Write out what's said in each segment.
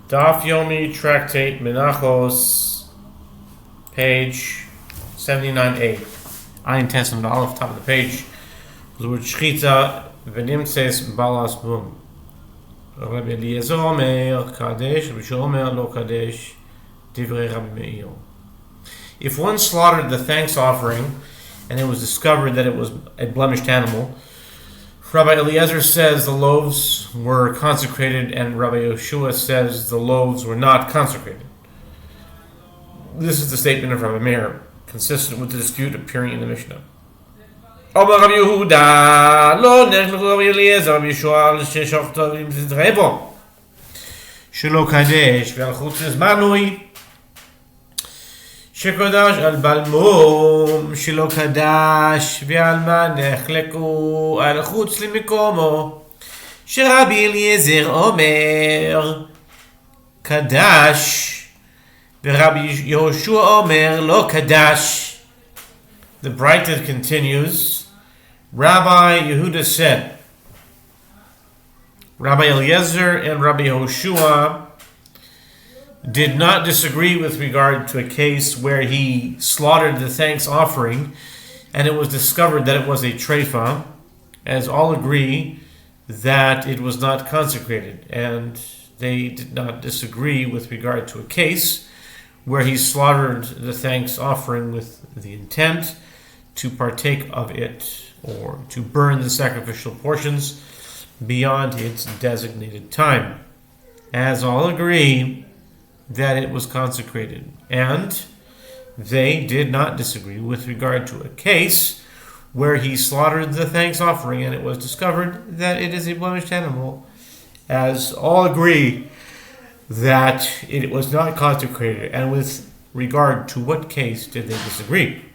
Daf Yomi Tractate Menachot, page 79a. Ayin Tesam Aleph, top of the page. The word Shchita v'nimtzeis balas bum. Rabbi Eliezer Omer Kadesh, Rabbi Shua Omer Lo Kadesh, Divrei Rabbi Meir. If one slaughtered the thanks offering and it was discovered that it was a blemished animal, Rabbi Eliezer says the loaves were consecrated, and Rabbi Yehoshua says the loaves were not consecrated. This is the statement of Rabbi Meir, consistent with the dispute appearing in the Mishnah. Omer Rabbi Yehuda, lo nechlechu Rabbi Eliezer, Rabbi Yehoshua, l'sheshachta v'imtzitrevo, shelo kadesh v'alchutz nizmanui, שקודש על בלמום שלא קדש ועל מה נחלקו על חוץ למקומו שרבי אליעזר אומר קדש ורבי יהושע אומר לא קדש. The Brighton continues. Rabbi Yehuda said, Rabbi Eliezer and Rabbi Yehoshua did not disagree with regard to a case where he slaughtered the thanks offering and it was discovered that it was a treifa, as all agree that it was not consecrated, and they did not disagree with regard to a case where he slaughtered the thanks offering with the intent to partake of it or to burn the sacrificial portions beyond its designated time, as all agree that it was consecrated. And they did not disagree with regard to a case where he slaughtered the thanks offering and it was discovered that it is a blemished animal, as all agree that it was not consecrated. And with regard to what case did they disagree?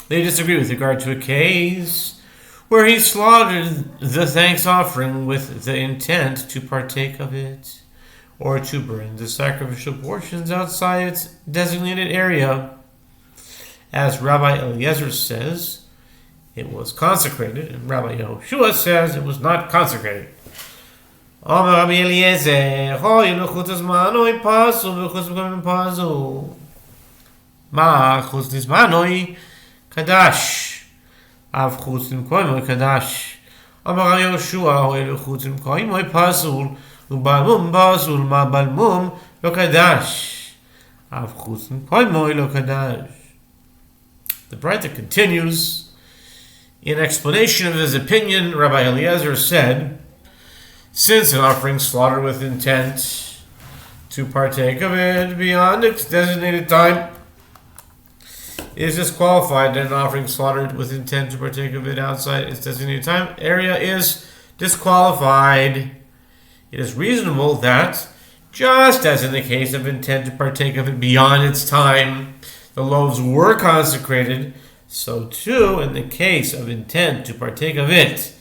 They disagree with regard to a case where he slaughtered the thanks offering with the intent to partake of it or to burn the sacrificial portions outside its designated area. As Rabbi Eliezer says, it was consecrated, and Rabbi Yehoshua says it was not consecrated. Omer Rabbi Eliezer, hoy l'chutz zmanoi pasul v'chutz b'komim pasul. Ma chutz zmanoi kadash, av chutz b'komim kadash. Omer Rabbi Yehoshua, hoy l'chutz b'komim pasul. ובלמום באסול מה בלמום לא קדש אף חוץ מפוימוי לא קדש. The Brighton continues. In explanation of his opinion, Rabbi Eliezer said, since an offering slaughtered with intent to partake of it beyond its designated time is disqualified, and an offering slaughtered with intent to partake of it outside its designated time area is disqualified. It is reasonable that, just as in the case of intent to partake of it beyond its time, the loaves were consecrated, so too in the case of intent to partake of it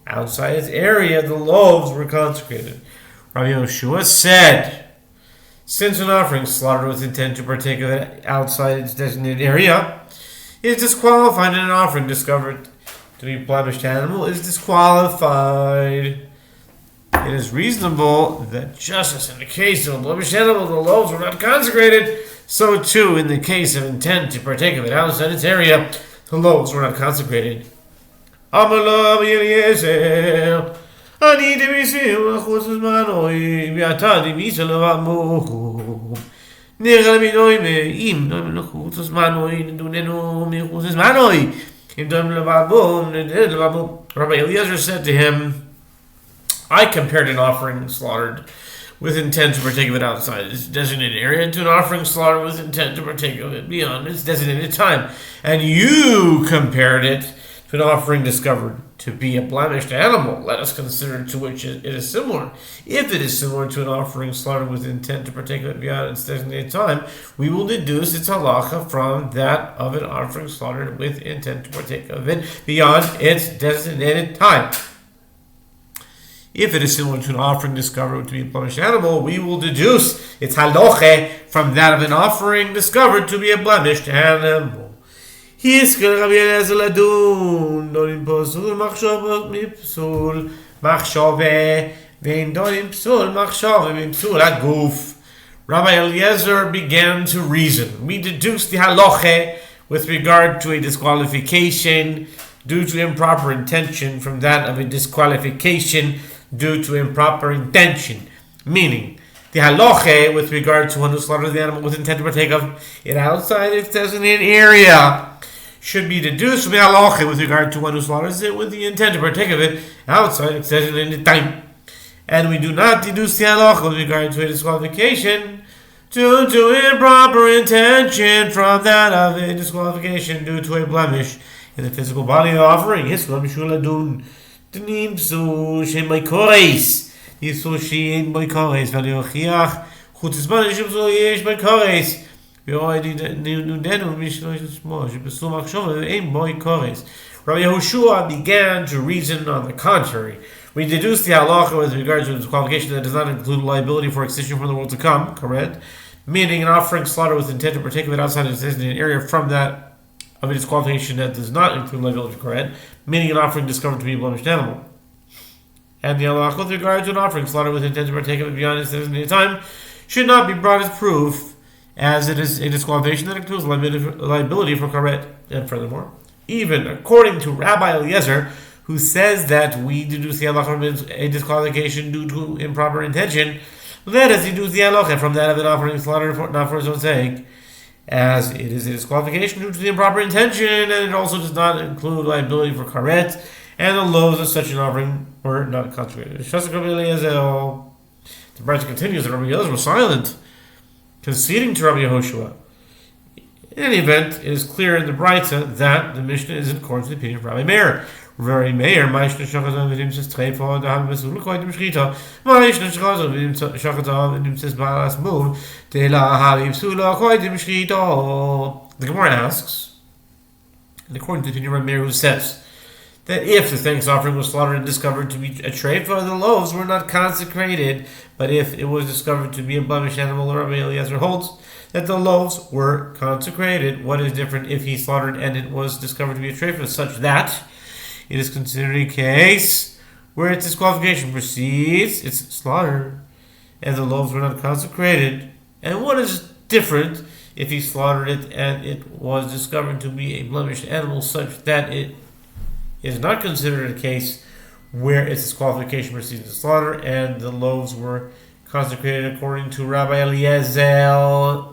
outside its area, the loaves were consecrated. Rabbi Yehoshua said, since an offering slaughtered with intent to partake of it outside its designated area is disqualified, and an offering discovered to be a blemished animal is disqualified. It is reasonable that just as in the case of a blemished animal, the loaves were not consecrated, so too in the case of intent to partake of it outside its area, the loaves were not consecrated. Rabbi Eliezer said to him, I compared an offering slaughtered with intent to partake of it outside its designated area to an offering slaughtered with intent to partake of it beyond its designated time. And you compared it to an offering discovered to be a blemished animal. Let us consider to which it is similar. If it is similar to an offering slaughtered with intent to partake of it beyond its designated time, we will deduce its halacha from that of an offering slaughtered with intent to partake of it beyond its designated time. If it is similar to an offering discovered to be a blemished animal, we will deduce its halacha from that of an offering discovered to be a blemished animal. Rabbi Eliezer began to reason. We deduced the halacha with regard to a disqualification due to improper intention from that of a disqualification due to improper intention. Meaning, the halacha with regard to one who slaughters the animal with intent to partake of it outside its designated area should be deduced from the halacha with regard to one who slaughters it with the intent to partake of it outside its designated time. And we do not deduce the halacha with regard to a disqualification due to improper intention from that of a disqualification due to a blemish in the physical body of the offering. Rabbi Yehoshua began to reason on the contrary. We deduce the halacha with regard to a disqualification that does not include liability for extinction from the world to come, correct? Meaning an offering slaughter with intent to partake of it outside of its designated area from that of a disqualification that does not include liability for correct, meaning an offering discovered to be a blemished animal. And the halacha with regard to an offering slaughter with intent to partake of it beyond its designated time should not be brought as proof, as it is a disqualification that includes liability for correct. And furthermore, even according to Rabbi Eliezer, who says that we deduce the halacha from a disqualification due to improper intention, let us deduce the halacha from that of an offering slaughter not for its own sake, as it is a disqualification due to the improper intention, and it also does not include liability for karet, and the loaves of such an offering were not consecrated. The Brisa continues that Rabbi Eliezer was silent, conceding to Rabbi Yehoshua. In any event, it is clear in the Brisa that the Mishnah is in accordance with the opinion of Rabbi Meir. Rabbi Meir, Ma'ishna Shachatav v'nim says Treifa, Daham v'sul l'koidim shchita, Ma'ishna Shachatav v'nim Shachatav v'nim says Ba'alas Mud, Te'la ha'vim v'sul l'koidim shchita. The Gemara asks, and according to the opinion of Rabbi Meir, who says that if the thanks offering was slaughtered and discovered to be a treifa, the loaves were not consecrated, but if it was discovered to be a blemished animal, Rabbi Eliezer holds that the loaves were consecrated. What is different if he slaughtered and it was discovered to be a treifa, such that it is considered a case where its disqualification precedes its slaughter, and the loaves were not consecrated? And what is different if he slaughtered it and it was discovered to be a blemished animal, such that it is not considered a case where its disqualification precedes the slaughter, and the loaves were consecrated according to Rabbi Eliezer?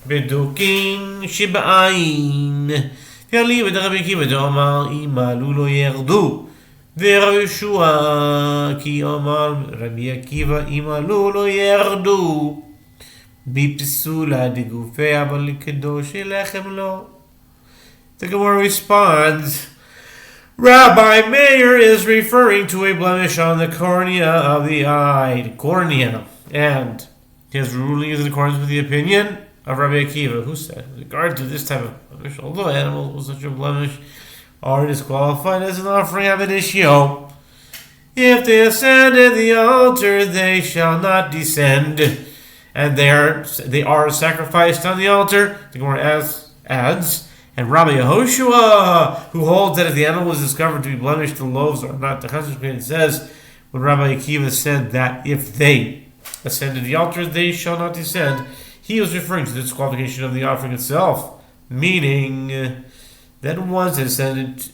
Bedukin Shiba'in. Rabbi Akiva Omar Imalu lo yerdu. Rabbi Yehoshua ki Omar Rabbi Akiva Imalu lo yerdu. Bipsula de Gufei Abal Kedosh Lechem lo. The Gemara responds, Rabbi Meir is referring to a blemish on the cornea of the eye, the cornea, and his ruling is in accordance with the opinion of Rabbi Akiva, who said, with regard to this type of blemish, although animals with such a blemish are disqualified as an offering ab initio, if they ascend at the altar, they shall not descend, and they are sacrificed on the altar. The Gemara adds, and Rabbi Yehoshua, who holds that if the animal was discovered to be blemished, the loaves are not consecrated, says, when Rabbi Akiva said that if they ascend to the altar, they shall not descend, he was referring to the disqualification of the offering itself, meaning that once it ascended,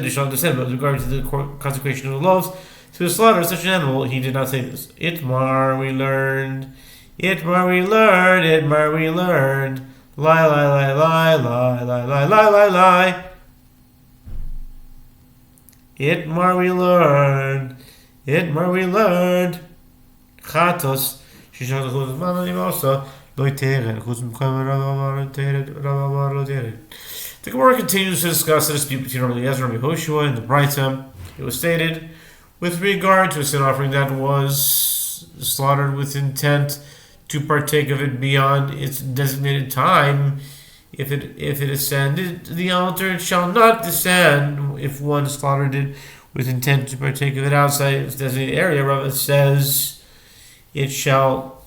it shall descend. But with regard to the consecration of the loaves to the slaughter of such an animal, he did not say this. Itmar we learned. Lie, lie, lie, lie, lie, lie, lie, lie, lie, lie. Itmar we learned. Chatos. The Gemara continues to discuss the dispute between Rabbi Eliezer and Rabbi Yehoshua in the Brisa. It was stated, with regard to a sin offering that was slaughtered with intent to partake of it beyond its designated time, if it ascended to the altar, it shall not descend. If one slaughtered it with intent to partake of it outside its designated area, Rava says it shall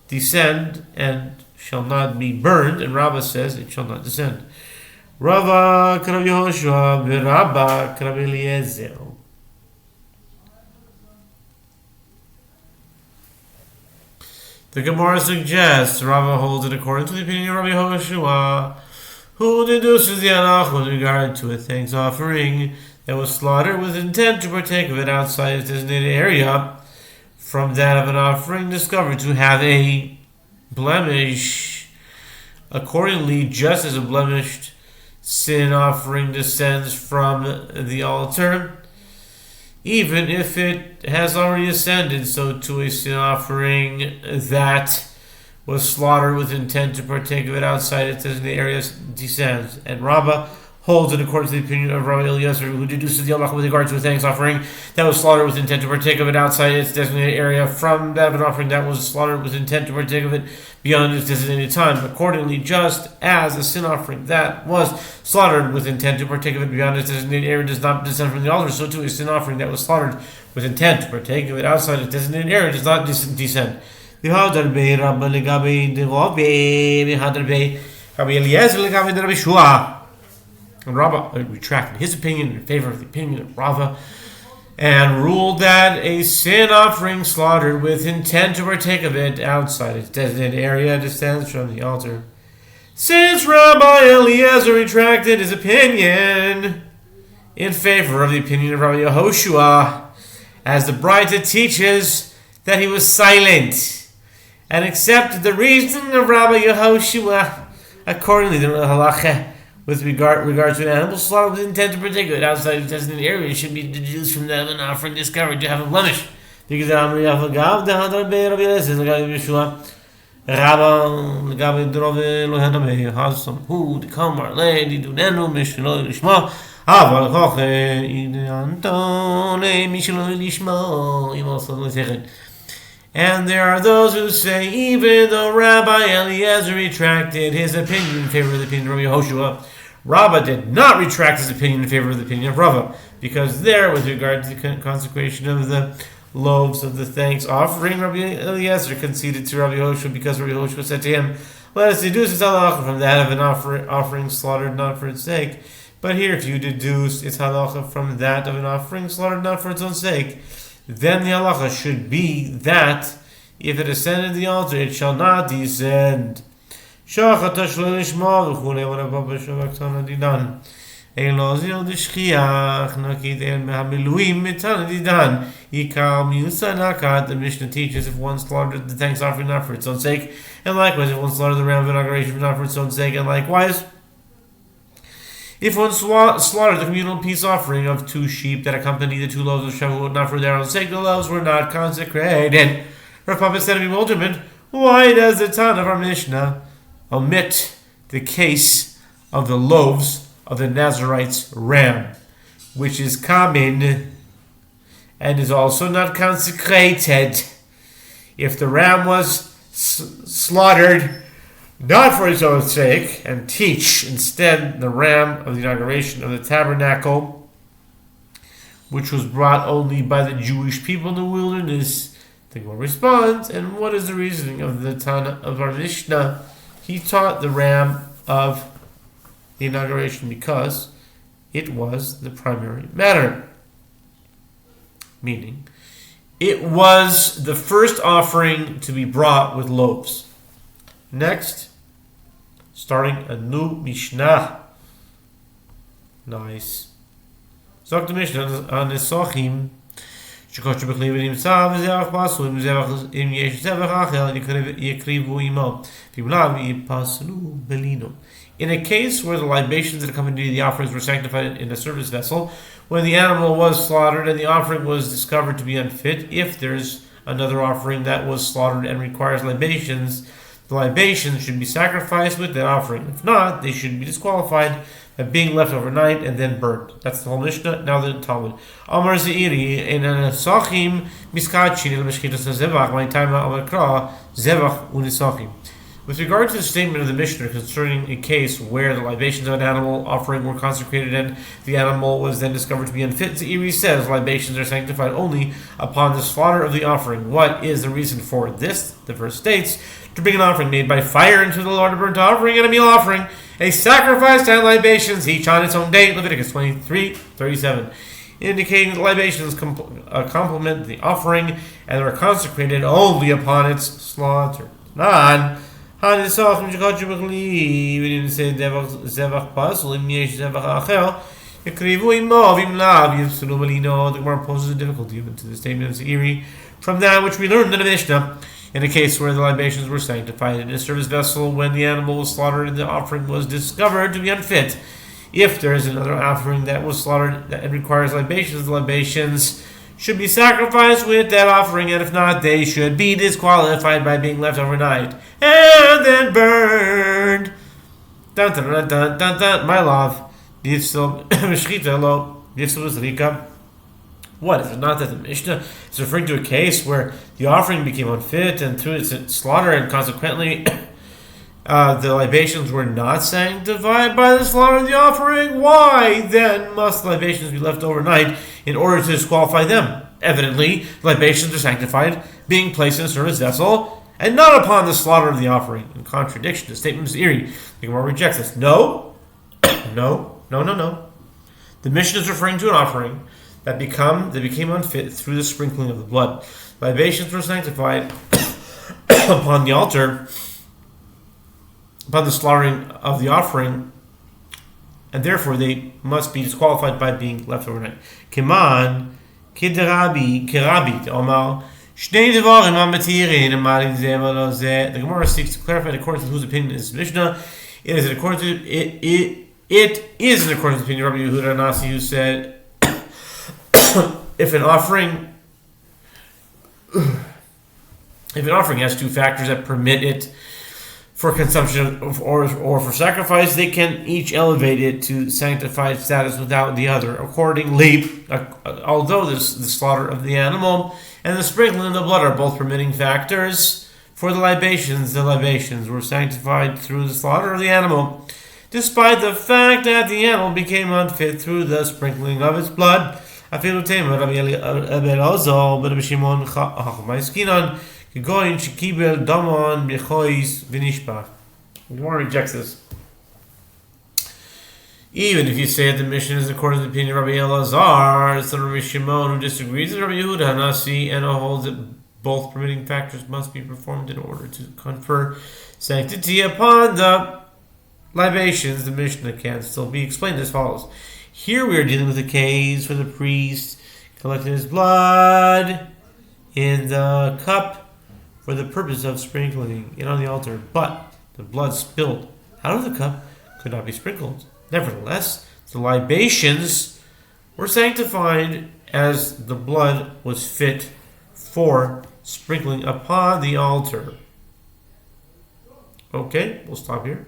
descend and shall not be burned, and Rava says it shall not descend. Rava Rabbi Yehoshua, Rabba Rabbi Eliezer. The Gemara suggests Rava holds it according to the opinion of Rabbi Yehoshua, who deduces the halach with regard to a thanks offering that was slaughtered with intent to partake of it outside its designated area from that of an offering discovered to have a blemish. Accordingly, just as a blemished sin offering descends from the altar, even if it has already ascended, so to a sin offering that was slaughtered with intent to partake of it outside its designated areas descends. And Rabbah holds it according to the opinion of Rabbi Eliezer, who deduces the halach with regard to a thanks offering that was slaughtered with intent to partake of it outside its designated area from that of an offering that was slaughtered with intent to partake of it beyond its designated time. Accordingly, just as a sin offering that was slaughtered with intent to partake of it beyond its designated area does not descend from the altar, so too a sin offering that was slaughtered with intent to partake of it outside its designated area does not descend. And Rabbah retracted his opinion in favor of the opinion of Rava and ruled that a sin offering slaughtered with intent to partake of it outside its designated area descends from the altar. Since Rabbi Eliezer retracted his opinion in favor of the opinion of Rabbi Yehoshua, as the Braita teaches that he was silent and accepted the reasoning of Rabbi Yehoshua, accordingly the halacha with regard to an animal slaughtered with intent to partake of it outside its designated area should be deduced from that of an offering discovered to have a blemish. Because and there are those who say, even though Rabbi Eliezer retracted his opinion in favor of the opinion of Rabbi Yehoshua, Rabbah did not retract his opinion in favor of the opinion of Rava, because there, with regard to the consecration of the loaves of the thanks offering, Rabbi Eliezer conceded to Rabbi Yehoshua, because Rabbi Yehoshua said to him, let us deduce its halacha from that of an offering slaughtered not for its sake. But here, if you deduce its halacha from that of an offering slaughtered not for its own sake, then the halacha should be that if it ascended the altar, it shall not descend. Shachatash lishma v'chulei v'rabba b'shavak didan. Elozil d'shchiach nakid el me'amiluim mitan didan. Yikal miusa nakat. The Mishnah teaches if one slaughtered the thanks offering not for its own sake, and likewise if one slaughtered the ram of inauguration not for its own sake, and likewise if one slaughtered the communal peace offering of 2 sheep that accompany the 2 loaves of Shavuot not for their own sake, the loaves were not consecrated. Rav Papa said in bewilderment, why does the Tana of our Mishnah omit the case of the loaves of the Nazarite's ram, which is common and is also not consecrated? If the ram was slaughtered not for its own sake, and teach instead the ram of the inauguration of the tabernacle, which was brought only by the Jewish people in the wilderness, the Gemara responds, and what is the reasoning of the Tana of our Mishnah? He taught the ram of the inauguration because it was the primary matter. Meaning, it was the first offering to be brought with loaves. Next, starting a new Mishnah. Nice. Sagt the Mishnah on Nesachim, שקודש בכלי ונמצא וזבח פסול, אם יש זבח אחר יקריבו עמו, ואם לאו יפסלו בלינו. In a case where the libations that accompanied the offerings were sanctified in a service vessel, when the animal was slaughtered and the offering was discovered to be unfit, if there's another offering that was slaughtered and requires libations, the libations should be sacrificed with that offering. If not, they should be disqualified by being left overnight and then burned. That's the whole Mishnah. Now the Talmud. Amar Zeiri in Nesachim miskachin el meshchitas zevach ma'itayma amar kra zevach unisachim. With regard to the statement of the Mishnah concerning a case where the libations of an animal offering were consecrated and the animal was then discovered to be unfit, Zeiri says libations are sanctified only upon the slaughter of the offering. What is the reason for this? The verse states, to bring an offering made by fire into the Lord, a burnt offering and a meal offering, a sacrifice and libations, each on its own date, Leviticus 23:37. indicating that libations complement the offering and are consecrated only upon its slaughter. Nan, we didn't say zevach pasul, im yesh zevach acher, yakrivu imo, vim lav, yifsulu malino. The Gemara poses a difficulty even to the statement of Seiri from that which we learned in the Mishnah. In a case where the libations were sanctified in a service vessel when the animal was slaughtered and the offering was discovered to be unfit. If there is another offering that was slaughtered and requires libations, the libations should be sacrificed with that offering, and if not, they should be disqualified by being left overnight and then burned. Dun, dun, dun, dun, dun, dun. My love. What is it not that the Mishnah is referring to a case where the offering became unfit and through its slaughter, and consequently the libations were not sanctified by the slaughter of the offering? Why then must the libations be left overnight in order to disqualify them? Evidently, libations are sanctified, being placed in a service vessel, and not upon the slaughter of the offering. In contradiction to the statement of Seiri, the Gemara rejects this. No. The Mishnah is referring to an offering that became unfit through the sprinkling of the blood. Libations were sanctified upon the altar, upon the slaughtering of the offering, and therefore they must be disqualified by being left overnight. Kiman, kirabi, Omar, shnei devarim amatirin, amari zeh. The Gemara seeks to clarify according to whose opinion is Mishnah. It is in accordance to the opinion of Rabbi Yehuda Nasi, who said, if an offering has two factors that permit it for consumption or for sacrifice, they can each elevate it to sanctified status without the other. Accordingly, although the slaughter of the animal and the sprinkling of the blood are both permitting factors for the libations were sanctified through the slaughter of the animal, despite the fact that the animal became unfit through the sprinkling of its blood. But Rabbi Shimon Chachmaiskinan Gegoyin Shekibel Damon Bechois Vinishbach. The Gemara rejects this. Even if you say that the mission is according to the opinion of Rabbi Elazar, it's the Rabbi Shimon who disagrees with Rabbi Yehuda Hanasi and holds that both permitting factors must be performed in order to confer sanctity upon the libations. The Mishnah can still be explained as follows. Here we are dealing with a case where the priest collected his blood in the cup for the purpose of sprinkling it on the altar, but the blood spilled out of the cup could not be sprinkled. Nevertheless, the libations were sanctified as the blood was fit for sprinkling upon the altar. Okay, we'll stop here.